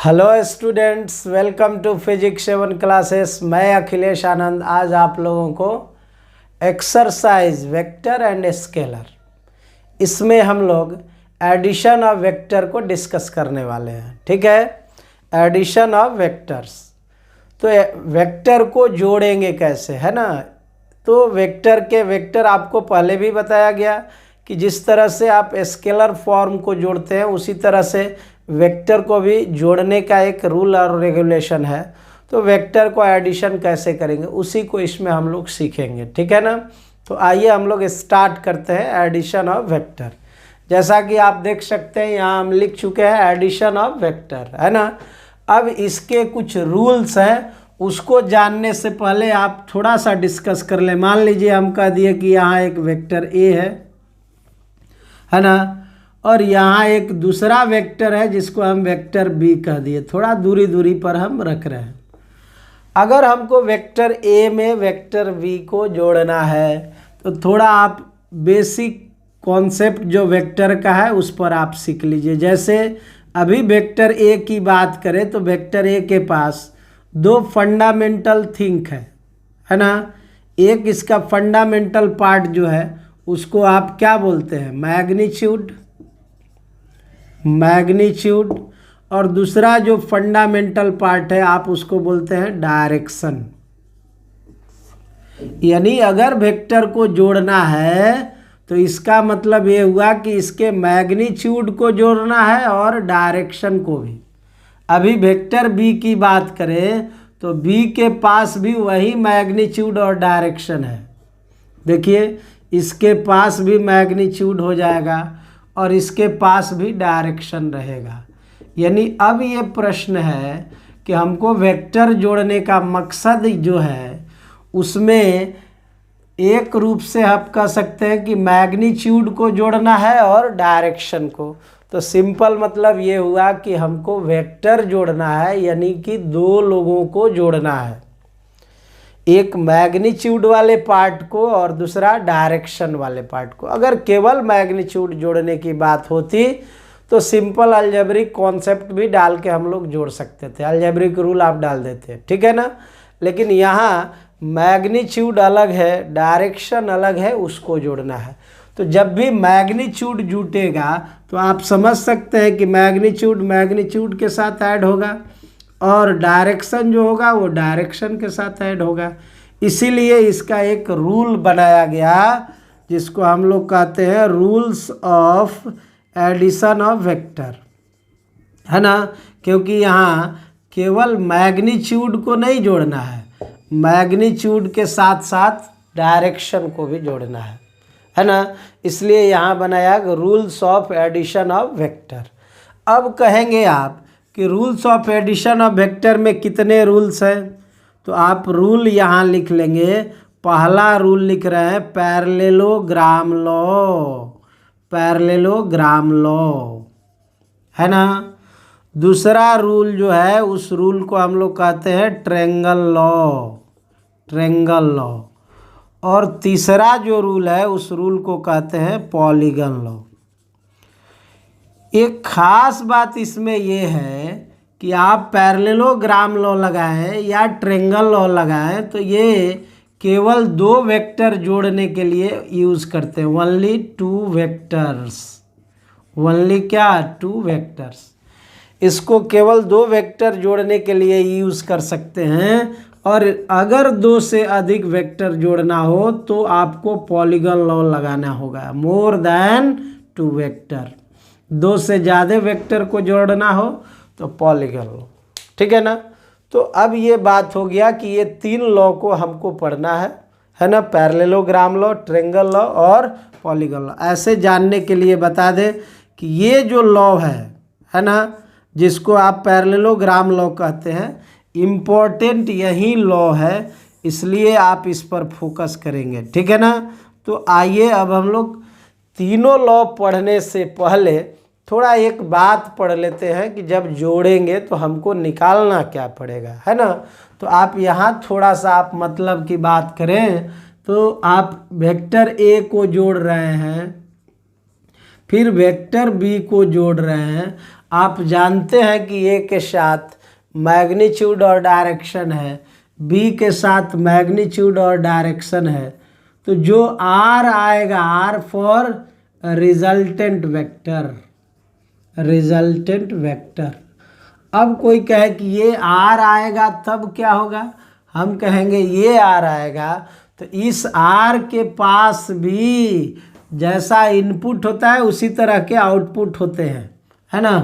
Hello students, welcome to physics 7 classes. मैं अखिलेश आनंद आज आप लोगों को एक्सरसाइज वेक्टर एंड स्केलर, इसमें हम लोग एडिशन ऑफ वेक्टर को डिस्कस करने वाले हैं। ठीक है, एडिशन ऑफ वेक्टर्स। तो वेक्टर को जोड़ेंगे कैसे, है ना। तो वेक्टर आपको पहले भी बताया गया कि जिस तरह से आप स्केलर फॉर्म को जोड़ते हैं उसी तरह से वेक्टर को भी जोड़ने का एक रूल और रेगुलेशन है। तो वेक्टर को एडिशन कैसे करेंगे उसी को इसमें हम लोग सीखेंगे। ठीक है ना। तो आइए हम लोग स्टार्ट करते हैं एडिशन ऑफ वेक्टर। जैसा कि आप देख सकते हैं यहाँ हम लिख चुके हैं एडिशन ऑफ वेक्टर, है ना। अब इसके कुछ रूल्स हैं, उसको जानने से पहले आप थोड़ा सा डिस्कस कर लें। मान लीजिए हम कह दिए कि यहाँ एक वेक्टर ए है ना, और यहाँ एक दूसरा वेक्टर है जिसको हम वेक्टर बी कह दिए। थोड़ा दूरी पर हम रख रहे हैं। अगर हमको वेक्टर ए में वेक्टर बी को जोड़ना है तो थोड़ा आप बेसिक कॉन्सेप्ट जो वेक्टर का है उस पर आप सीख लीजिए। जैसे अभी वेक्टर ए की बात करें तो वेक्टर ए के पास दो फंडामेंटल थिंग है ना। एक इसका फंडामेंटल पार्ट जो है उसको आप क्या बोलते हैं, मैग्नीट्यूड, और दूसरा जो फंडामेंटल पार्ट है आप उसको बोलते हैं डायरेक्शन। यानी अगर वेक्टर को जोड़ना है तो इसका मतलब ये हुआ कि इसके मैग्नीट्यूड को जोड़ना है और डायरेक्शन को भी। अभी वेक्टर बी की बात करें तो बी के पास भी वही मैग्नीट्यूड और डायरेक्शन है। देखिए इसके पास भी मैग्नीट्यूड हो जाएगा और इसके पास भी डायरेक्शन रहेगा। यानी अब ये प्रश्न है कि हमको वेक्टर जोड़ने का मकसद जो है उसमें एक रूप से आप कह सकते हैं कि मैग्नीट्यूड को जोड़ना है और डायरेक्शन को। तो सिंपल मतलब ये हुआ कि हमको वेक्टर जोड़ना है, यानी कि दो लोगों को जोड़ना है, एक मैग्नीट्यूड वाले पार्ट को और दूसरा डायरेक्शन वाले पार्ट को। अगर केवल मैग्नीट्यूड जोड़ने की बात होती तो सिंपल अलजेब्रिक कॉन्सेप्ट भी डाल के हम लोग जोड़ सकते थे, अलजेब्रिक रूल आप डाल देते, ठीक है ना। लेकिन यहाँ मैग्नीट्यूड अलग है, डायरेक्शन अलग है, उसको जोड़ना है। तो जब भी मैग्नीट्यूड जुटेगा तो आप समझ सकते हैं कि मैग्नीट्यूड के साथ ऐड होगा और डायरेक्शन जो होगा वो डायरेक्शन के साथ ऐड होगा। इसीलिए इसका एक रूल बनाया गया जिसको हम लोग कहते हैं rules of addition of vector, है ना। क्योंकि यहाँ केवल मैग्नीट्यूड को नहीं जोड़ना है, मैग्नीट्यूड के साथ साथ डायरेक्शन को भी जोड़ना है ना। इसलिए यहाँ बनाया rules of addition of vector. अब कहेंगे आप कि rules of addition of vector में कितने रूल्स हैं, तो आप रूल यहाँ लिख लेंगे। पहला रूल लिख रहे हैं पैरेललोग्राम लॉ, है ना। दूसरा रूल जो है उस रूल को हम लोग कहते हैं ट्रायंगल लॉ, और तीसरा जो रूल है उस रूल को कहते हैं पॉलीगन लॉ। एक खास बात इसमें यह है कि आप पैरेललोग्राम लॉ लगाएं या ट्रायंगल लॉ लगाएं तो ये केवल दो वेक्टर जोड़ने के लिए यूज़ करते हैं। ओनली टू वेक्टर्स, इसको केवल दो वेक्टर जोड़ने के लिए यूज़ कर सकते हैं। और अगर दो से अधिक वेक्टर जोड़ना हो तो आपको पॉलीगन लॉ लगाना होगा। मोर देन टू वेक्टर, दो से ज़्यादा वेक्टर को जोड़ना हो तो पॉलीगन लॉ, ठीक है ना। तो अब ये बात हो गया कि ये तीन लॉ को हमको पढ़ना है ना, पैरेललोग्राम लॉ, ट्रायंगल लॉ और पॉलीगन लॉ। ऐसे जानने के लिए बता दें कि ये जो लॉ है ना, जिसको आप पैरेललोग्राम लॉ कहते हैं, इम्पोर्टेंट यही लॉ है, इसलिए आप इस पर फोकस करेंगे, ठीक है ना। तो आइए अब हम लोग तीनों लॉ पढ़ने से पहले थोड़ा एक बात पढ़ लेते हैं कि जब जोड़ेंगे तो हमको निकालना क्या पड़ेगा, है ना। तो आप यहाँ थोड़ा सा आप मतलब की बात करें तो आप वेक्टर ए को जोड़ रहे हैं, फिर वेक्टर बी को जोड़ रहे हैं। आप जानते हैं कि ए के साथ मैग्नीट्यूड और डायरेक्शन है, बी के साथ मैग्नीट्यूड और डायरेक्शन है, तो जो आर आएगा, R for resultant vector, resultant vector. अब कोई कहे कि ये आर आएगा तब क्या होगा, हम कहेंगे ये आर आएगा तो इस आर के पास भी जैसा इनपुट होता है उसी तरह के आउटपुट होते हैं, है ना।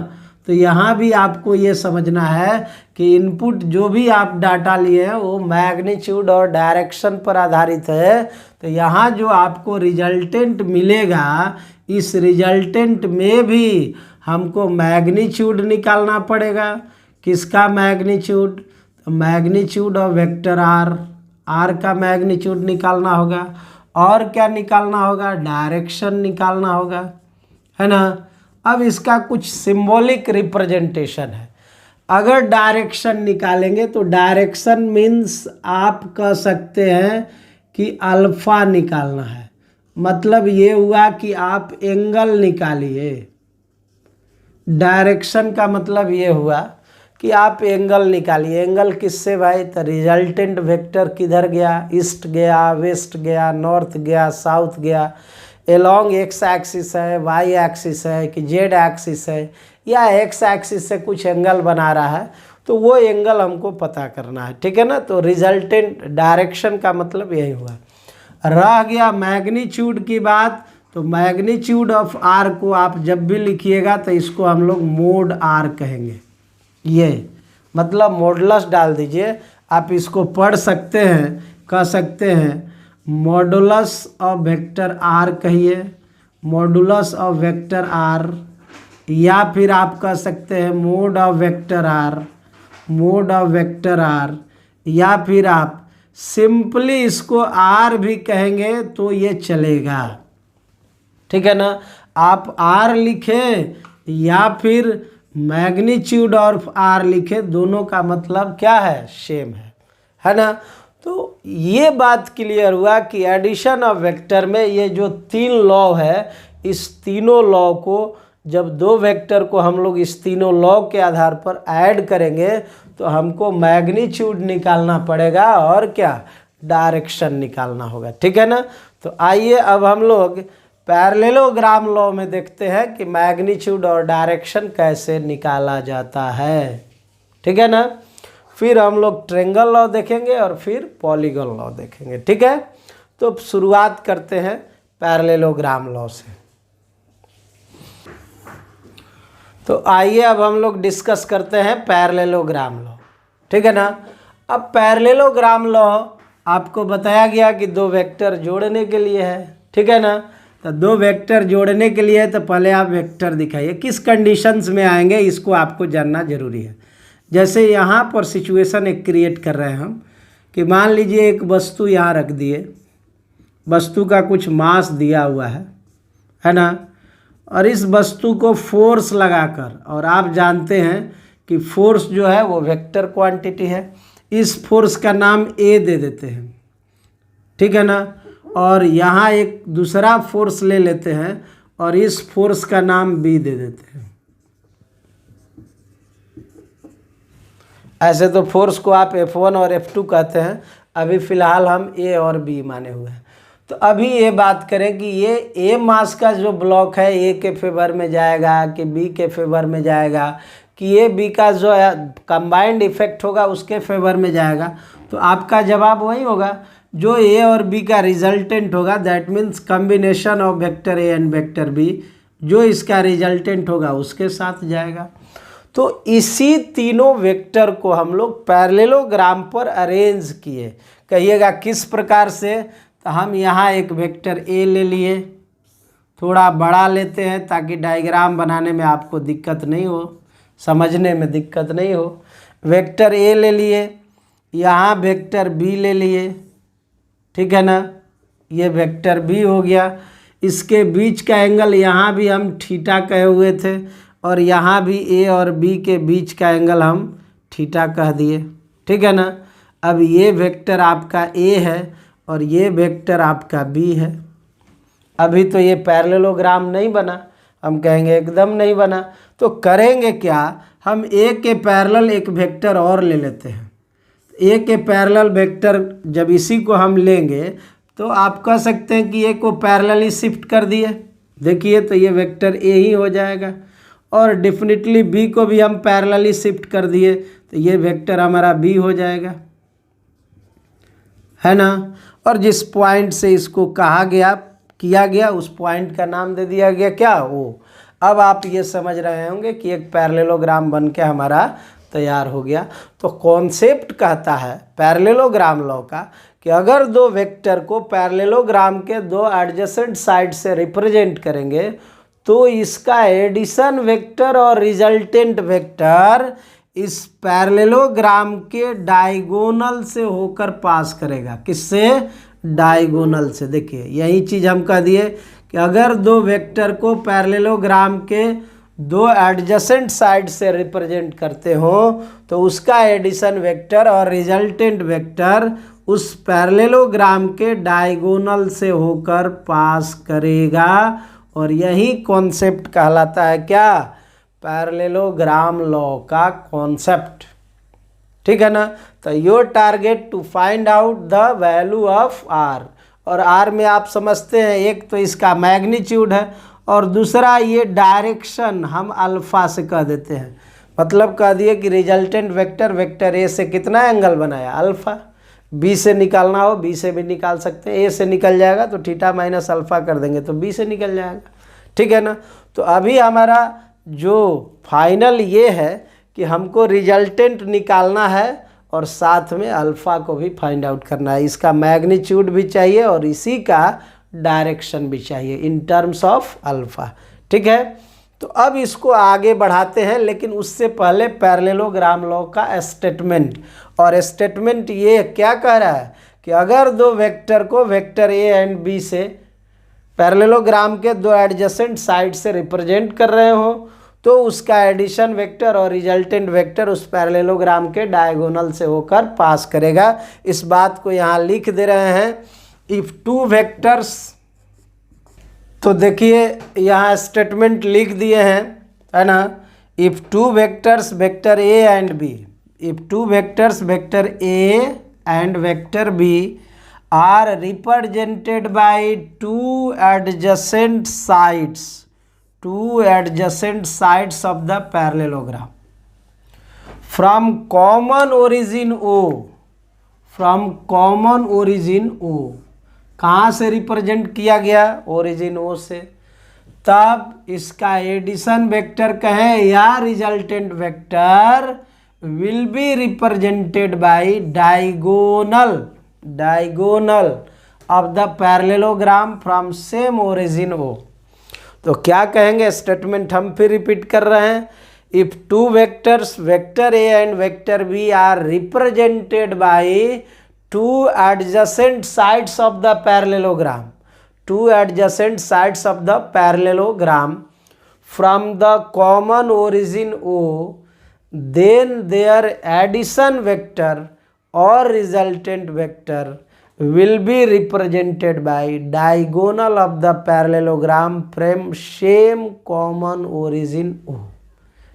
तो यहाँ भी आपको ये समझना है कि इनपुट जो भी आप डाटा लिए हैं वो मैग्नीट्यूड और डायरेक्शन पर आधारित है। तो यहाँ जो आपको रिजल्टेंट मिलेगा, इस रिजल्टेंट में भी हमको मैग्नीट्यूड निकालना पड़ेगा। किसका magnitude, magnitude of vector R, R का मैग्नीट्यूड निकालना होगा। और क्या निकालना होगा, डायरेक्शन निकालना होगा, है ना। अब इसका कुछ सिंबॉलिक रिप्रेजेंटेशन है। अगर डायरेक्शन निकालेंगे तो डायरेक्शन मीन्स आप कह सकते हैं कि अल्फ़ा निकालना है, मतलब ये हुआ कि आप एंगल निकालिए। डायरेक्शन का मतलब ये हुआ कि आप एंगल निकालिए। एंगल किससे भाई, तो रिजल्टेंट वेक्टर किधर गया, ईस्ट गया, वेस्ट गया, नॉर्थ गया, साउथ गया, एलोंग एक्स एक्सिस है, वाई एक्सिस है कि जेड एक्सिस है, या एक्स एक्सिस से कुछ एंगल बना रहा है, तो वो एंगल हमको पता करना है, ठीक है ना। तो रिजल्टेंट डायरेक्शन का मतलब यही हुआ। रह गया मैग्नीट्यूड की बात, तो मैग्नीट्यूड ऑफ आर को आप जब भी लिखिएगा तो इसको हम लोग मोड आर कहेंगे। ये मतलब मॉडुलस डाल दीजिए, आप इसको पढ़ सकते हैं, कह सकते हैं मॉडुलस ऑफ वेक्टर आर कहिए, मॉडुलस ऑफ वेक्टर आर, या फिर आप कह सकते हैं mod of vector R, mod of vector R, या फिर आप सिंपली इसको आर भी कहेंगे तो ये चलेगा, ठीक है ना। आप आर लिखें या फिर मैग्नीट्यूड ऑफ आर लिखें, दोनों का मतलब क्या है, सेम है ना। तो ये बात क्लियर हुआ कि एडिशन ऑफ वेक्टर में ये जो तीन लॉ है, इस तीनों लॉ को जब दो वेक्टर को हम लोग इस तीनों लॉ के आधार पर ऐड करेंगे तो हमको मैग्नीट्यूड निकालना पड़ेगा और क्या, डायरेक्शन निकालना होगा, ठीक है ना। तो आइए अब हम लोग पैरेललोग्राम लॉ में देखते हैं कि मैग्नीट्यूड और डायरेक्शन कैसे निकाला जाता है, ठीक है ना। फिर हम लोग ट्रायंगल लॉ देखेंगे और फिर पॉलीगॉन लॉ देखेंगे, ठीक है। तो शुरुआत करते हैं पैरेललोग्राम लॉ से। तो आइए अब हम लोग डिस्कस करते हैं पैरेललोग्राम लॉ, ठीक है ना। अब पैरेललोग्राम लॉ आपको बताया गया कि दो वेक्टर जोड़ने के लिए है, ठीक है ना। तो दो वेक्टर जोड़ने के लिए तो पहले आप वेक्टर दिखाइए, किस कंडीशंस में आएंगे इसको आपको जानना जरूरी है। जैसे यहाँ पर सिचुएशन एक क्रिएट कर रहे हैं हम कि मान लीजिए एक वस्तु यहाँ रख दिए, वस्तु का कुछ मास दिया हुआ है ना, और इस वस्तु को फोर्स लगाकर, और आप जानते हैं कि फोर्स जो है वो वेक्टर क्वांटिटी है, इस फोर्स का नाम ए दे देते हैं, ठीक है ना। और यहाँ एक दूसरा फोर्स ले लेते हैं और इस फोर्स का नाम बी दे देते हैं। ऐसे तो फोर्स को आप F1 और F2 कहते हैं, अभी फ़िलहाल हम ए और बी माने हुए हैं। तो अभी ये बात करें कि ये ए मास का जो ब्लॉक है ए के फेवर में जाएगा कि बी के फेवर में जाएगा, कि ये बी का जो कंबाइंड इफेक्ट होगा उसके फेवर में जाएगा। तो आपका जवाब वही होगा, जो ए और बी का रिजल्टेंट होगा, that means combination of vector A and vector B, जो इसका रिजल्टेंट होगा उसके साथ जाएगा। तो इसी तीनों वेक्टर को हम लोग पैरेललोग्राम पर अरेंज किए। कहिएगा किस प्रकार से, तो हम यहाँ एक वेक्टर ए ले लिए, थोड़ा बड़ा लेते हैं ताकि डायग्राम बनाने में आपको दिक्कत नहीं हो, समझने में दिक्कत नहीं हो। वेक्टर ए ले लिए, यहाँ वेक्टर बी ले लिए, ठीक है ना, ये वेक्टर बी हो गया। इसके बीच का एंगल यहाँ भी हम थीटा कहे हुए थे, और यहाँ भी ए और बी के बीच का एंगल हम थीटा कह दिए, ठीक है ना। अब ये वेक्टर आपका ए है और ये वेक्टर आपका बी है। अभी तो ये पैरेललोग्राम नहीं बना, हम कहेंगे एकदम नहीं बना। तो करेंगे क्या, हम ए के पैरेलल एक वेक्टर और ले लेते हैं। ए के पैरेलल वेक्टर जब इसी को हम लेंगे तो आप कह सकते हैं कि ए को पैरेलली शिफ्ट कर दिए, देखिए तो ये वेक्टर ए ही हो जाएगा। और डेफिनेटली बी को भी हम पैरेलली शिफ्ट कर दिए तो ये वेक्टर हमारा बी हो जाएगा, है ना। और जिस पॉइंट से इसको किया गया उस पॉइंट का नाम दे दिया गया क्या, ओ। अब आप ये समझ रहे होंगे कि एक पैरेललोग्राम बन के हमारा तैयार हो गया। तो कॉन्सेप्ट कहता है पैरेललोग्राम लॉ का कि अगर दो वेक्टर को पैरेललोग्राम के दो एडजेसेंट साइड से रिप्रेजेंट करेंगे तो इसका एडिशन वेक्टर और रिजल्टेंट वेक्टर इस पैरेललोग्राम के डायगोनल से होकर पास करेगा। किससे, डायगोनल से। देखिए यही चीज़ हम कह दिए कि अगर दो वेक्टर को पैरेललोग्राम के दो एडजेसेंट साइड से रिप्रेजेंट करते हो तो उसका एडिशन वेक्टर और रिजल्टेंट वेक्टर उस पैरेललोग्राम के डायगोनल से होकर पास करेगा। और यही कॉन्सेप्ट कहलाता है क्या, पैरेललोग्राम लॉ का कॉन्सेप्ट, ठीक है ना। तो your target to find out the value of R. और आर में आप समझते हैं एक तो इसका मैग्नीट्यूड है और दूसरा ये डायरेक्शन हम अल्फा से कह देते हैं। मतलब कह दिए कि रिजल्टेंट वेक्टर वेक्टर ए से कितना एंगल बनाया, अल्फा। बी से निकालना हो बी से भी निकाल सकते हैं, ए से निकल जाएगा तो थीटा माइनस अल्फा कर देंगे तो बी से निकल जाएगा, ठीक है ना। तो अभी हमारा जो फाइनल ये है कि हमको रिजल्टेंट निकालना है और साथ में अल्फ़ा को भी फाइंड आउट करना है। इसका मैग्नीट्यूड भी चाहिए और इसी का डायरेक्शन भी चाहिए इन टर्म्स ऑफ अल्फ़ा, ठीक है। तो अब इसको आगे बढ़ाते हैं, लेकिन उससे पहले पैरेललोग्राम लॉ का स्टेटमेंट। और स्टेटमेंट ये क्या कह रहा है कि अगर दो वेक्टर को वेक्टर ए एंड बी से पैरेललोग्राम के दो एडजेसेंट साइड से रिप्रेजेंट कर रहे हो तो उसका एडिशन वेक्टर और रिजल्टेंट वेक्टर उस पैरेललोग्राम के डायगोनल से होकर पास करेगा। इस बात को यहाँ लिख दे रहे हैं। इफ टू वेक्टर्स, तो देखिए यहाँ स्टेटमेंट लिख दिए हैं, है ना। If two vectors vector A and B, if two vectors vector A and vector B are represented by two adjacent sides, two adjacent sides of the parallelogram from common origin O, from common origin O, कहाँ से represent किया गया, origin O से। तब इसका addition vector कहें या resultant vector will be represented by diagonal, diagonal of the parallelogram from same origin O। तो क्या कहेंगे, स्टेटमेंट हम फिर रिपीट कर रहे हैं। If two vectors vector A and vector B are represented by two adjacent sides of the parallelogram, two adjacent sides of the parallelogram from the common origin O, then their addition vector और resultant vector will be represented by diagonal of the parallelogram from same common origin O,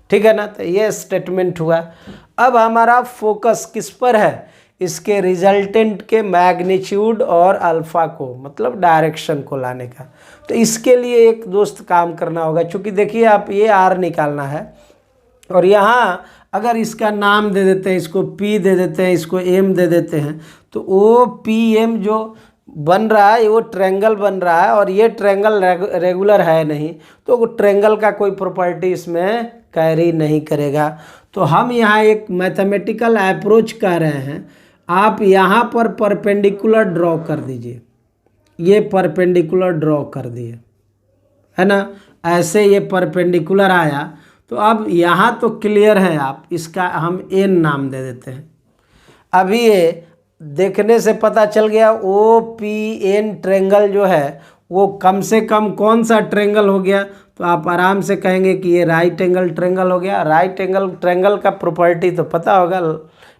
ठीक है ना। तो ये statement हुआ। अब हमारा focus किस पर है, इसके रिजल्टेंट के मैग्नीट्यूड और अल्फा को, मतलब डायरेक्शन को लाने का। तो इसके लिए एक दोस्त काम करना होगा। चूँकि देखिए आप ये आर निकालना है और यहाँ अगर इसका नाम दे देते हैं, इसको P दे देते हैं, इसको M दे देते हैं, तो वो PM जो बन रहा है वो ट्रायंगल बन रहा है और ये ट्रायंगल रेगुलर है नहीं, तो वो ट्रायंगल का कोई प्रॉपर्टी इसमें कैरी नहीं करेगा। तो हम यहाँ एक मैथमेटिकल अप्रोच कह रहे हैं। आप यहाँ पर परपेंडिकुलर ड्रॉ कर दीजिए, ये परपेंडिकुलर ड्रॉ कर दिए, है ना। ऐसे ये परपेंडिकुलर आया तो अब यहाँ तो क्लियर है, आप इसका हम एन नाम दे देते हैं। अभी ये देखने से पता चल गया OPN ट्रायंगल जो है वो कम से कम कौन सा ट्रायंगल हो गया, तो आप आराम से कहेंगे कि ये राइट एंगल ट्रायंगल हो गया। राइट एंगल ट्रायंगल का प्रॉपर्टी तो पता होगा,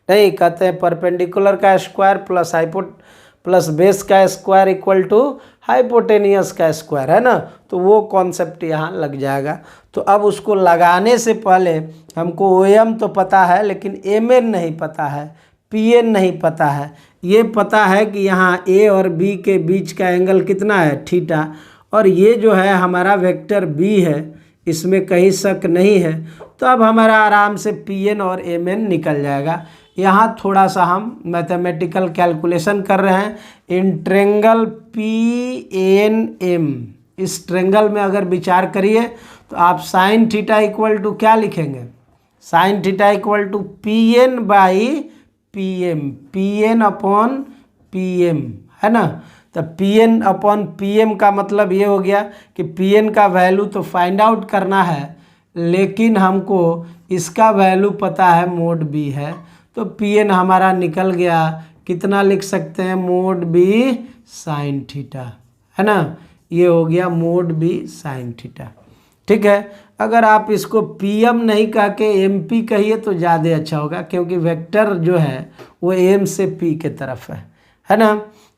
नहीं कहते हैं परपेंडिकुलर का स्क्वायर प्लस प्लस बेस का स्क्वायर इक्वल टू हाइपोटेनियस का स्क्वायर, है ना। तो वो कॉन्सेप्ट यहाँ लग जाएगा। तो अब उसको लगाने से पहले हमको OM तो पता है, लेकिन MN नहीं पता है, PN नहीं पता है। ये पता है कि यहाँ A और B के बीच का एंगल कितना है, थीटा। और ये जो है हमारा वेक्टर B है, इसमें कहीं शक नहीं है। तो अब हमारा आराम से PN और MN निकल जाएगा। यहाँ थोड़ा सा हम मैथमेटिकल कैलकुलेशन कर रहे हैं। इन ट्रेंगल PNM, इस ट्रेंगल में अगर विचार करिए तो आप साइन थीटा इक्वल टू क्या लिखेंगे, sine theta equal to PN by PM, PN upon PM, है ना। तो PN अपॉन PM का मतलब ये हो गया कि PN का वैल्यू तो फाइंड आउट करना है, लेकिन हमको इसका वैल्यू पता है मोड B है। तो PN हमारा निकल गया, कितना लिख सकते हैं, मोड B साइन थीटा, है ना। ये हो गया मोड B साइन थीटा। ठीक है, अगर आप इसको PM नहीं कह के MP कहिए तो ज़्यादा अच्छा होगा, क्योंकि वेक्टर जो है वो M से P के तरफ है ना।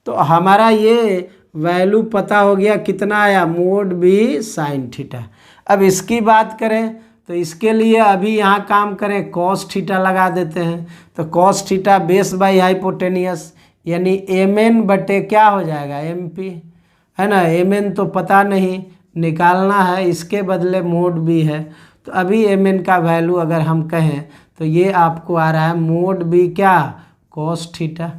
तो हमारा ये वैल्यू पता हो गया, कितना आया, मोड B साइन थीटा। अब इसकी बात करें तो इसके लिए अभी यहाँ काम करें, कॉस थीटा लगा देते हैं। तो cos theta base by hypotenuse, यानी MN बटे क्या हो जाएगा, MP, है ना। MN तो पता नहीं, निकालना है, इसके बदले मोड B है। तो अभी MN का वैल्यू अगर हम कहें तो ये आपको आ रहा है मोड B क्या, कॉस थीटा,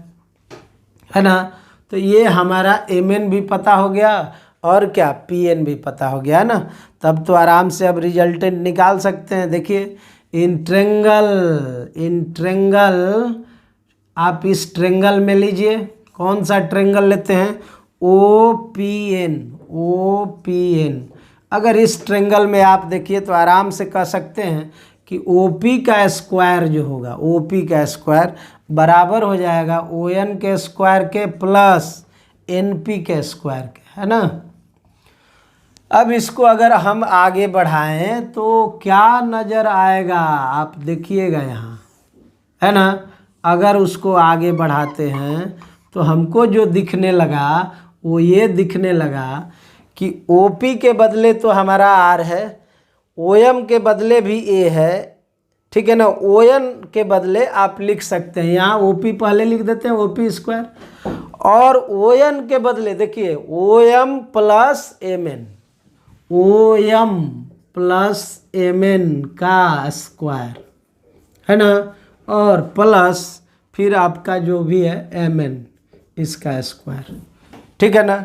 है ना। तो ये हमारा MN भी पता हो गया और क्या, PN भी पता हो गया, है ना। तब तो आराम से अब रिजल्टेंट निकाल सकते हैं। देखिए, इन ट्रेंगल आप इस ट्रेंगल में लीजिए, कौन सा ट्रेंगल लेते हैं, OPN। अगर इस ट्रेंगल में आप देखिए तो आराम से कह सकते हैं कि OP का स्क्वायर जो होगा, OP का स्क्वायर बराबर हो जाएगा ON के स्क्वायर के प्लस NP के स्क्वायर के, है ना। अब इसको अगर हम आगे बढ़ाएं तो क्या नज़र आएगा, आप देखिएगा यहाँ, है ना। अगर उसको आगे बढ़ाते हैं तो हमको जो दिखने लगा वो ये दिखने लगा कि OP के बदले तो हमारा R है, OM के बदले भी A है, ठीक है ना। ON के बदले आप लिख सकते हैं, यहाँ OP पहले लिख देते हैं, OP स्क्वायर, और ON के बदले देखिए OM plus MN, OM plus MN का स्क्वायर, है ना, और प्लस फिर आपका जो भी है MN इसका स्क्वायर, ठीक है ना।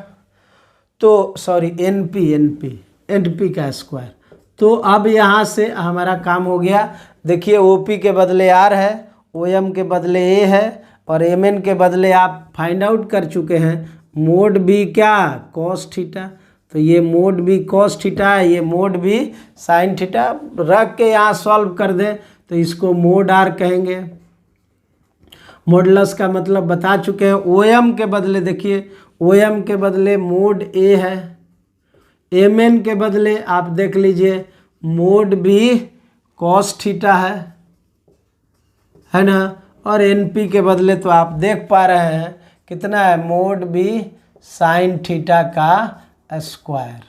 तो सॉरी NP का स्क्वायर। तो अब यहाँ से हमारा काम हो गया। देखिए, OP के बदले R है, OM के बदले A है, और MN के बदले आप फाइंड आउट कर चुके हैं मोड B क्या, कॉस थीटा। तो ये मोड B कॉस थीटा है, ये मोड B साइन थीटा। रख के यहाँ सॉल्व कर दें तो इसको मोड R कहेंगे। मॉडुलस का मतलब बता चुके हैं। OM के बदले देखिए, OM के बदले मोड A है, MN के बदले आप देख लीजिए मोड B कॉस थीटा है ना। और NP के बदले तो आप देख पा रहे हैं कितना है, मोड B साइन थीटा का स्क्वायर।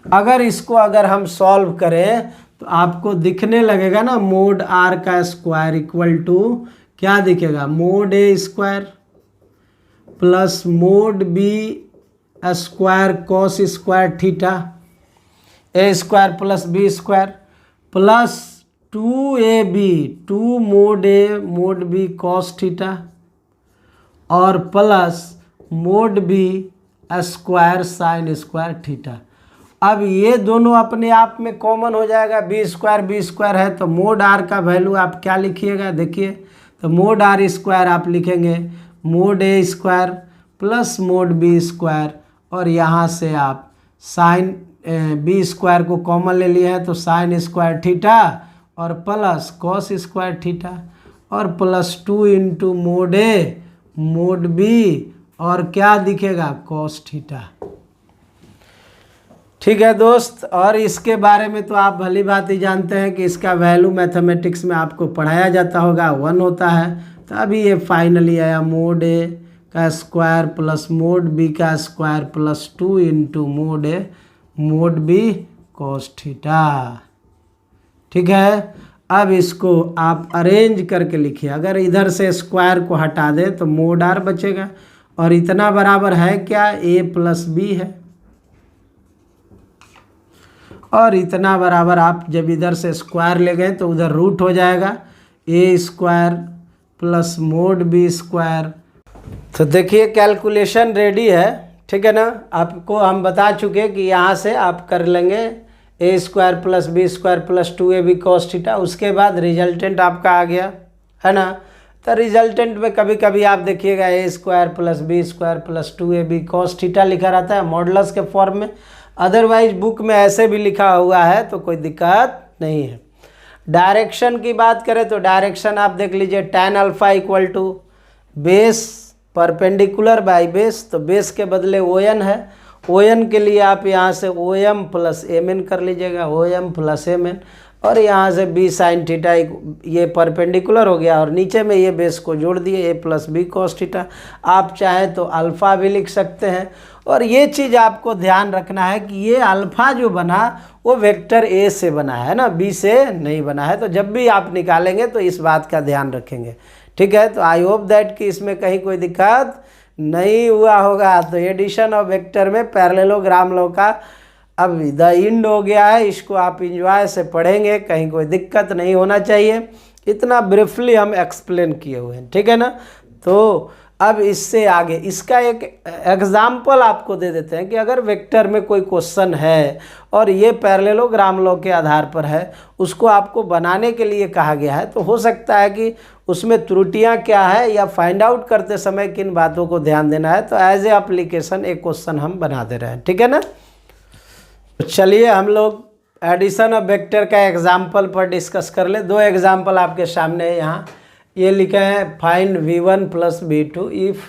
अगर हम सॉल्व करें तो आपको दिखने लगेगा ना, मोड R का स्क्वायर इक्वल टू क्या दिखेगा, mod A square plus mod B square cos square theta, A square plus B square plus 2AB, 2 mod A mod B cos theta, और plus mod B square sine square theta. अब ये दोनों अपने आप में common हो जाएगा, B square है। तो मोड R का वैल्यू आप क्या लिखिएगा, देखिए, तो मोड R स्क्वायर आप लिखेंगे mode A square plus mod B square, और यहाँ से आप साइन B स्क्वायर को कॉमन ले लिए हैं तो साइन स्क्वायर थीटा, और प्लस कॉस स्क्वायर थीटा, और plus 2 into mode A mod B, और क्या दिखेगा, कॉस थीटा। ठीक है दोस्त, और इसके बारे में तो आप भली बात ही जानते हैं कि इसका वैल्यू मैथमेटिक्स में आपको पढ़ाया जाता होगा, 1 होता है। तो अभी ये फाइनली आया मोड A का स्क्वायर प्लस मोड बी का स्क्वायर प्लस 2 इंटू मोड ए मोड बी कॉस थीटा। ठीक है, अब इसको आप अरेंज करके लिखिए। अगर इधर से स्क्वायर को हटा दें तो मोड आर बचेगा, और इतना बराबर है क्या, ए प्लस बी है, और इतना बराबर आप जब इधर से स्क्वायर ले गए तो उधर रूट हो जाएगा, A square plus mod B square. तो देखिए कैलकुलेशन रेडी है, ठीक है ना। आपको हम बता चुके कि यहाँ से आप कर लेंगे A square plus B square plus 2ab cos theta, उसके बाद रिजल्टेंट आपका आ गया है ना। तो रिजल्टेंट में कभी कभी आप देखिएगा A square plus B square plus 2ab cos theta लिखा रहता है मॉडुलस के फॉर्म में, अदरवाइज बुक में ऐसे भी लिखा हुआ है तो कोई दिक्कत नहीं है। डायरेक्शन की बात करें तो डायरेक्शन आप देख लीजिए, tan alpha equal to base perpendicular by base, तो बेस के बदले ON है, ON के लिए आप यहाँ से OM प्लस MN कर लीजिएगा, OM प्लस MN, और यहाँ से b साइन थीटा ये परपेंडिकुलर हो गया और नीचे में ये बेस को जोड़ दिए a plus B cos theta. आप चाहें तो अल्फ़ा भी लिख सकते हैं, और ये चीज़ आपको ध्यान रखना है कि ये अल्फ़ा जो बना वो वेक्टर a से बना है ना, b से नहीं बना है। तो जब भी आप निकालेंगे तो इस बात का ध्यान रखेंगे, ठीक है। तो आई होप दैट कि इसमें कहीं कोई दिक्कत नहीं हुआ होगा। तो एडिशन ऑफ वेक्टर में पैरेललोग्राम लॉ का अब द एंड हो गया है, इसको आप इंजॉय से पढ़ेंगे, कहीं कोई दिक्कत नहीं होना चाहिए। इतना ब्रीफली हम एक्सप्लेन किए हुए हैं, ठीक है ना। तो अब इससे आगे इसका एक एग्जाम्पल आपको दे देते हैं कि अगर वेक्टर में कोई क्वेश्चन है और ये पैरेललोग्राम लॉ के आधार पर है, उसको आपको बनाने के लिए कहा गया है, तो हो सकता है कि उसमें त्रुटियां क्या है या फाइंड आउट करते समय किन बातों को ध्यान देना है। तो एज ए एप्लीकेशन एक क्वेश्चन हम बना दे रहे हैं, ठीक है ना। चलिए हम लोग एडिशन ऑफ वेक्टर का एग्जाम्पल पर डिस्कस कर ले। दो एग्जाम्पल आपके सामने है, यहाँ ये लिखा है find v1 plus v2 if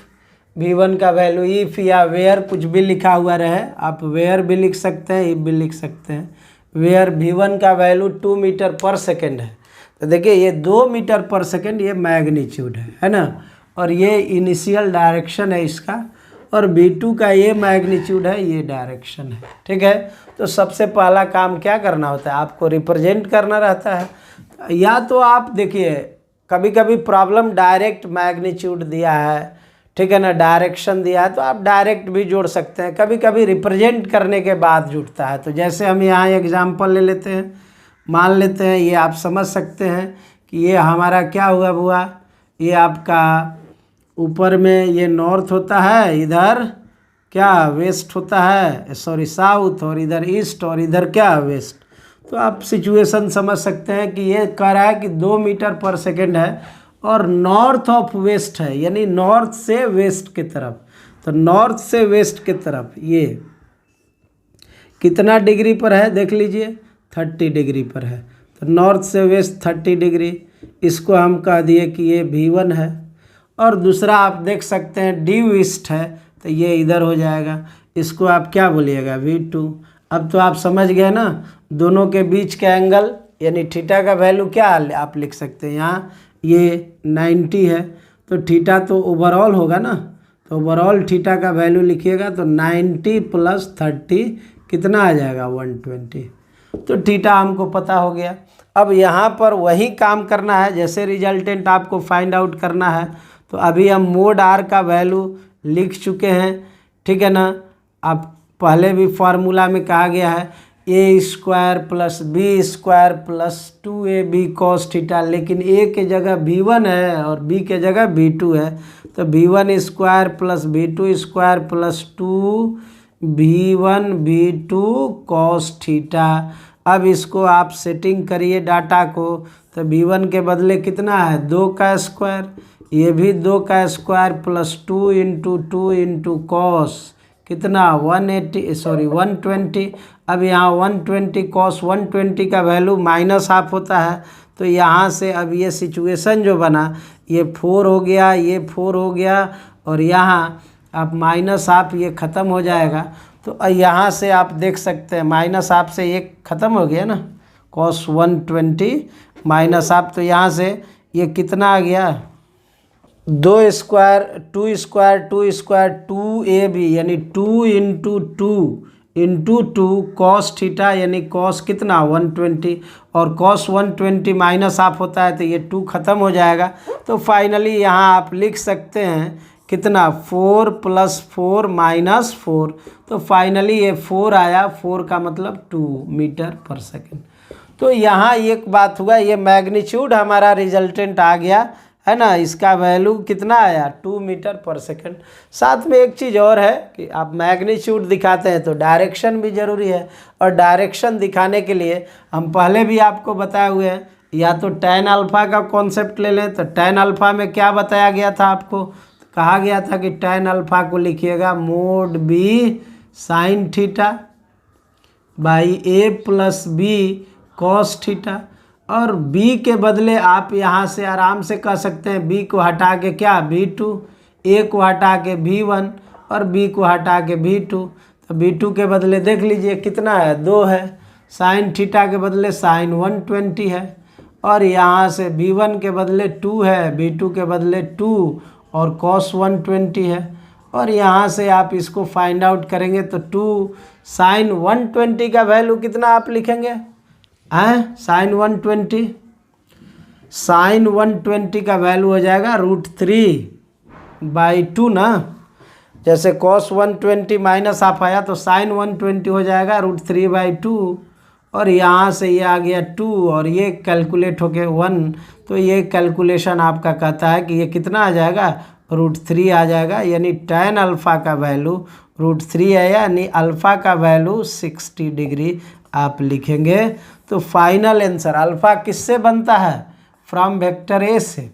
v1 का वैल्यू इफ़ या वेयर कुछ भी लिखा हुआ रहे, आप वेयर भी लिख सकते हैं, इफ़ भी लिख सकते हैं। वेयर v1 का वैल्यू 2 मीटर पर सेकेंड है, तो देखिए ये 2 मीटर पर सेकेंड ये मैग्नीट्यूड है ना, और ये इनिशियल डायरेक्शन है इसका, और v2 का ये मैग्नीट्यूड है, ये डायरेक्शन है, ठीक है। तो सबसे पहला काम क्या करना होता है, आपको रिप्रेजेंट करना रहता है। या तो आप देखिए कभी कभी प्रॉब्लम डायरेक्ट मैग्नीट्यूड दिया है, ठीक है ना, डायरेक्शन दिया है, तो आप डायरेक्ट भी जोड़ सकते हैं, कभी कभी रिप्रेजेंट करने के बाद जुड़ता है। तो जैसे हम यहाँ एग्जांपल ले लेते हैं, मान लेते हैं ये आप समझ सकते हैं कि ये हमारा क्या हुआ, ये आपका ऊपर में ये नॉर्थ होता है, इधर क्या वेस्ट होता है, सॉरी साउथ, और इधर ईस्ट, और इधर क्या वेस्ट। तो आप सिचुएशन समझ सकते हैं कि ये कह रहा है कि 2 मीटर पर सेकेंड है और नॉर्थ ऑफ वेस्ट है, यानी नॉर्थ से वेस्ट की तरफ। तो नॉर्थ से वेस्ट की तरफ ये कितना डिग्री पर है देख लीजिए, 30 डिग्री पर है। तो नॉर्थ से वेस्ट 30 डिग्री, इसको हम कह दिए कि ये v1 है। और दूसरा आप देख सकते हैं ड्यू ईस्ट है, तो ये इधर हो जाएगा, इसको आप क्या बोलिएगा, v2। अब तो आप समझ गए ना, दोनों के बीच का एंगल यानी थीटा का वैल्यू क्या आप लिख सकते हैं, यहाँ ये 90 है, तो थीटा तो ओवरऑल होगा ना, तो ओवरऑल थीटा का वैल्यू लिखिएगा, तो 90 प्लस 30 कितना आ जाएगा, 120। तो थीटा हमको पता हो गया। अब यहाँ पर वही काम करना है, जैसे रिजल्टेंट आपको फाइंड आउट करना है। तो अभी हम मोड आर का वैल्यू लिख चुके हैं, ठीक है ना। आप पहले भी फार्मूला में कहा गया है A square plus B square plus 2ab cos theta, लेकिन ए के जगह v1 है और b के जगह v2 है, तो v1 square plus v2 square plus 2v1 v2 cos theta. अब इसको आप सेटिंग करिए डाटा को, तो v1 के बदले कितना है, 2 का स्क्वायर, ये भी 2 का square plus 2 into 2 into cos कितना 120। अब यहाँ 120 कॉस 120 का वैल्यू माइनस हाफ होता है, तो यहाँ से अब ये सिचुएशन जो बना, ये 4 हो गया, ये 4 हो गया, और यहाँ आप माइनस हाफ ये ख़त्म हो जाएगा। तो यहाँ से आप देख सकते हैं माइनस हाफ से ये ख़त्म हो गया ना, कॉस 120 माइनस हाफ, तो यहाँ से ये कितना आ गया, 2 स्क्वायर 2 स्क्वायर 2 स्क्वायर 2ab यानी 2 × 2 कॉस थीटा यानी कॉस कितना 120 और कॉस 120 माइनस आप होता है तो ये 2 ख़त्म हो जाएगा। तो फाइनली यहाँ आप लिख सकते हैं कितना 4 + 4 - 4। तो फाइनली ये 4 आया, 4 का मतलब 2 मीटर पर सेकेंड। तो यहाँ एक बात हुआ, ये मैग्नीट्यूड हमारा रिजल्टेंट आ गया है ना, इसका वैल्यू कितना आया 2 मीटर पर सेकेंड। साथ में एक चीज़ और है कि आप मैग्नीट्यूड दिखाते हैं तो डायरेक्शन भी ज़रूरी है, और डायरेक्शन दिखाने के लिए हम पहले भी आपको बताए हुए हैं, या तो tan अल्फ़ा का कॉन्सेप्ट ले लें। तो tan अल्फ़ा में क्या बताया गया था आपको, कहा गया था कि tan अल्फ़ा को लिखिएगा mod b sin theta by a + b cos theta, और b के बदले आप यहाँ से आराम से कह सकते हैं b को हटा के क्या b2, a को हटा के b1 और b को हटा के b2। तो b2 के बदले देख लीजिए कितना है 2 है, साइन थीटा के बदले साइन 120 है, और यहाँ से b1 के बदले 2 है, b2 के बदले 2 और कॉस 120 है। और यहाँ से आप इसको फाइंड आउट करेंगे तो 2 साइन 120 का वैल्यू कितना आप लिखेंगे हैं, साइन 120 का वैल्यू हो जाएगा √3/2 ना। जैसे cos 120 माइनस आप आया तो साइन 120 हो जाएगा √3/2, और यहाँ से ये आ गया 2 और ये कैलकुलेट हो गया 1। तो ये कैलकुलेशन आपका कहता है कि ये कितना आ जाएगा √3 आ जाएगा, यानी tan अल्फ़ा का वैल्यू √3 है, यानी अल्फ़ा का वैल्यू 60 डिग्री आप लिखेंगे। तो फाइनल आंसर अल्फ़ा किससे बनता है, फ्रॉम वेक्टर ए से।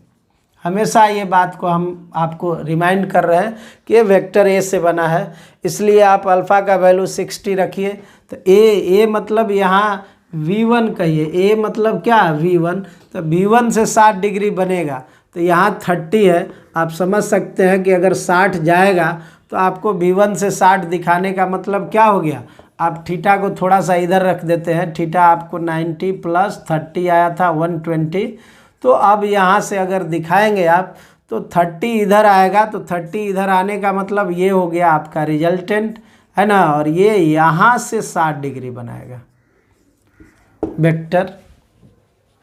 हमेशा ये बात को हम आपको रिमाइंड कर रहे हैं कि ये वेक्टर ए से बना है, इसलिए आप अल्फ़ा का वैल्यू 60 रखिए। तो ए मतलब यहाँ v1 कहिए, ए मतलब क्या v1, तो v1 से 60 डिग्री बनेगा। तो यहाँ 30 है, आप समझ सकते हैं कि अगर 60 जाएगा तो आपको v1 से 60 दिखाने का मतलब क्या हो गया, आप थीटा को थोड़ा सा इधर रख देते हैं, थीटा आपको 90 + 30 आया था 120। तो अब यहाँ से अगर दिखाएंगे आप तो 30 इधर आएगा, तो 30 इधर आने का मतलब ये हो गया आपका रिजल्टेंट है ना, और ये यहाँ से 60 डिग्री बनाएगा वेक्टर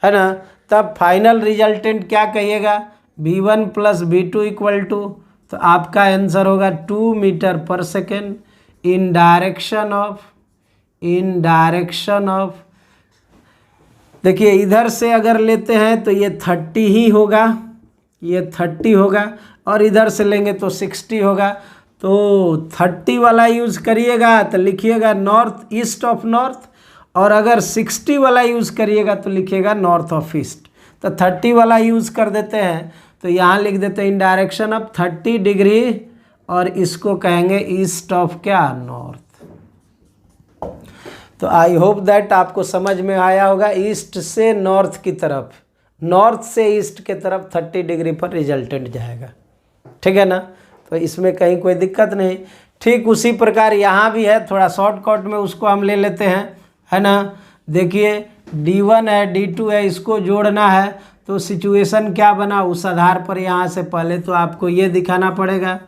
है ना। तब फाइनल रिजल्टेंट क्या कहिएगा v1 + v2 = तो आपका आंसर होगा 2 मीटर पर सेकेंड इन डायरेक्शन ऑफ देखिए इधर से अगर लेते हैं तो ये 30 ही होगा, ये 30 होगा, और इधर से लेंगे तो 60 होगा। तो 30 वाला यूज़ करिएगा तो लिखिएगा नॉर्थ ईस्ट ऑफ नॉर्थ, और अगर 60 वाला यूज़ करिएगा तो लिखिएगा नॉर्थ ऑफ ईस्ट। तो 30 वाला यूज़ कर देते हैं तो यहाँ लिख देते हैं इन डायरेक्शन ऑफ 30 डिग्री, और इसको कहेंगे ईस्ट ऑफ क्या नॉर्थ। तो आई होप दैट आपको समझ में आया होगा, ईस्ट से नॉर्थ की तरफ, नॉर्थ से ईस्ट के तरफ 30 डिग्री पर रिजल्टेंट जाएगा, ठीक है ना। तो इसमें कहीं कोई दिक्कत नहीं। ठीक उसी प्रकार यहाँ भी है, थोड़ा शॉर्टकट में उसको हम ले लेते हैं है ना। देखिए d1 है d2 है, इसको जोड़ना है तो सिचुएशन क्या बना, उस आधार पर यहाँ से पहले तो आपको ये दिखाना पड़ेगा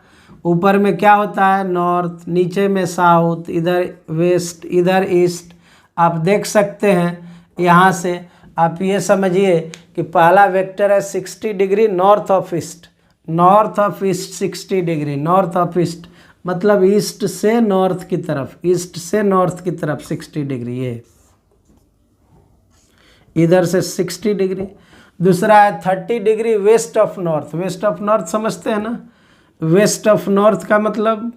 ऊपर में क्या होता है नॉर्थ, नीचे में साउथ, इधर वेस्ट, इधर ईस्ट। आप देख सकते हैं यहाँ से आप ये समझिए कि पहला वेक्टर है 60 degree north of east, 60 degree north of east, मतलब ईस्ट से नॉर्थ की तरफ, ईस्ट से नॉर्थ की तरफ 60 डिग्री, ये इधर से 60 डिग्री। दूसरा है 30 degree west of north, west of north समझते हैं ना, वेस्ट ऑफ नॉर्थ का मतलब,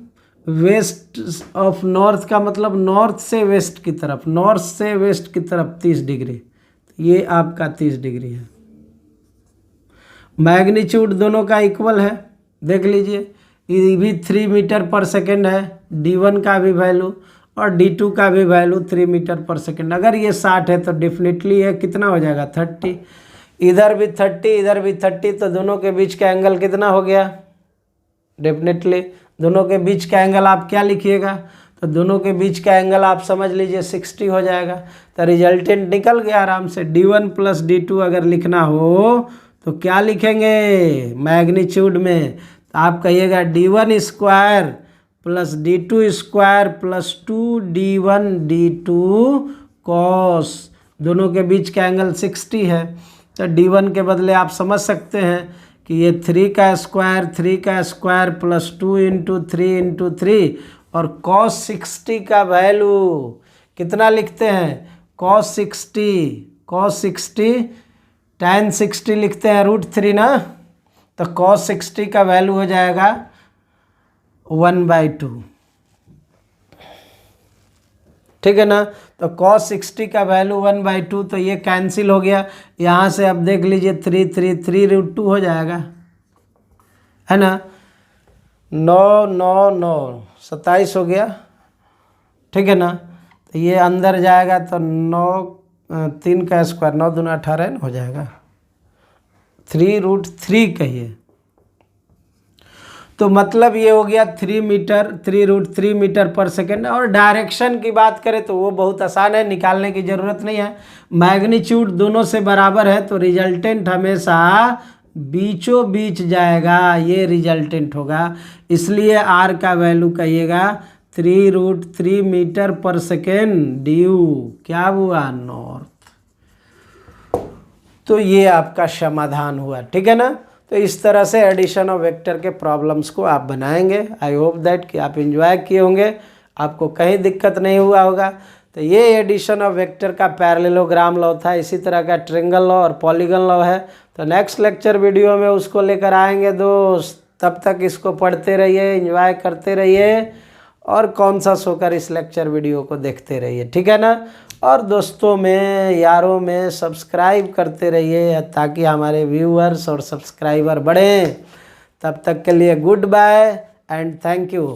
वेस्ट ऑफ नॉर्थ का मतलब नॉर्थ से वेस्ट की तरफ, नॉर्थ से वेस्ट की तरफ 30 डिग्री, ये आपका 30 डिग्री है। मैग्नीट्यूड दोनों का इक्वल है, देख लीजिए ये भी 3 मीटर पर सेकेंड है, d1 का भी वैल्यू और d2 का भी वैल्यू 3 मीटर पर सेकेंड। अगर ये 60 है तो डेफिनेटली ये कितना हो जाएगा 30, इधर भी 30 इधर भी 30, तो दोनों के बीच का एंगल कितना हो गया, डेफिनेटली दोनों के बीच का एंगल आप क्या लिखिएगा, तो दोनों के बीच का एंगल आप समझ लीजिए 60 हो जाएगा। तो रिजल्टेंट निकल गया आराम से। d1 + d2 अगर लिखना हो तो क्या लिखेंगे मैग्नीट्यूड में? तो आप कहिएगा d1 square plus d2 square plus 2d1 d2 cos, दोनों के बीच का एंगल 60 है। तो d1 के बदले आप समझ सकते हैं कि ये 3 का स्क्वायर प्लस 2 इंटू 3 और cos 60 का वैल्यू कितना लिखते हैं? cos 60 tan 60 लिखते हैं √3 ना, तो cos 60 का वैल्यू हो जाएगा 1/2, ठीक है ना। तो cos 60 का वैल्यू 1/2, तो ये कैंसिल हो गया। यहाँ से अब देख लीजिए 3 हो जाएगा, है ना। 9 9 9 27 हो गया, ठीक है ना। तो ये अंदर जाएगा तो 3 का स्क्वायर 9 दूना 18 हो जाएगा, 3√3 कहिए। तो मतलब ये हो गया 3 मीटर पर सेकेंड। और डायरेक्शन की बात करें तो वो बहुत आसान है, निकालने की ज़रूरत नहीं है। मैग्नीट्यूड दोनों से बराबर है तो रिजल्टेंट हमेशा बीचों बीच जाएगा, ये रिजल्टेंट होगा। इसलिए r का वैल्यू कहिएगा 3√3 मीटर पर सेकेंड ड्यू क्या हुआ? नॉर्थ। तो ये आपका समाधान हुआ, ठीक है ना। तो इस तरह से एडिशन ऑफ वेक्टर के प्रॉब्लम्स को आप बनाएंगे। आई होप दैट कि आप एंजॉय किए होंगे, आपको कहीं दिक्कत नहीं हुआ होगा। तो ये एडिशन ऑफ वेक्टर का पैरेललोग्राम लॉ था। इसी तरह का ट्रायंगल लॉ और पॉलीगन लॉ है। तो नेक्स्ट लेक्चर वीडियो में उसको लेकर आएंगे दोस्त। तब तक इसको पढ़ते रहिए, एंजॉय करते रहिए और कॉन्शियस होकर इस लेक्चर वीडियो को देखते रहिए, ठीक है ना। और दोस्तों में, यारों में सब्सक्राइब करते रहिए ताकि हमारे व्यूअर्स और सब्सक्राइबर बढ़ें। तब तक के लिए good bye and thank you.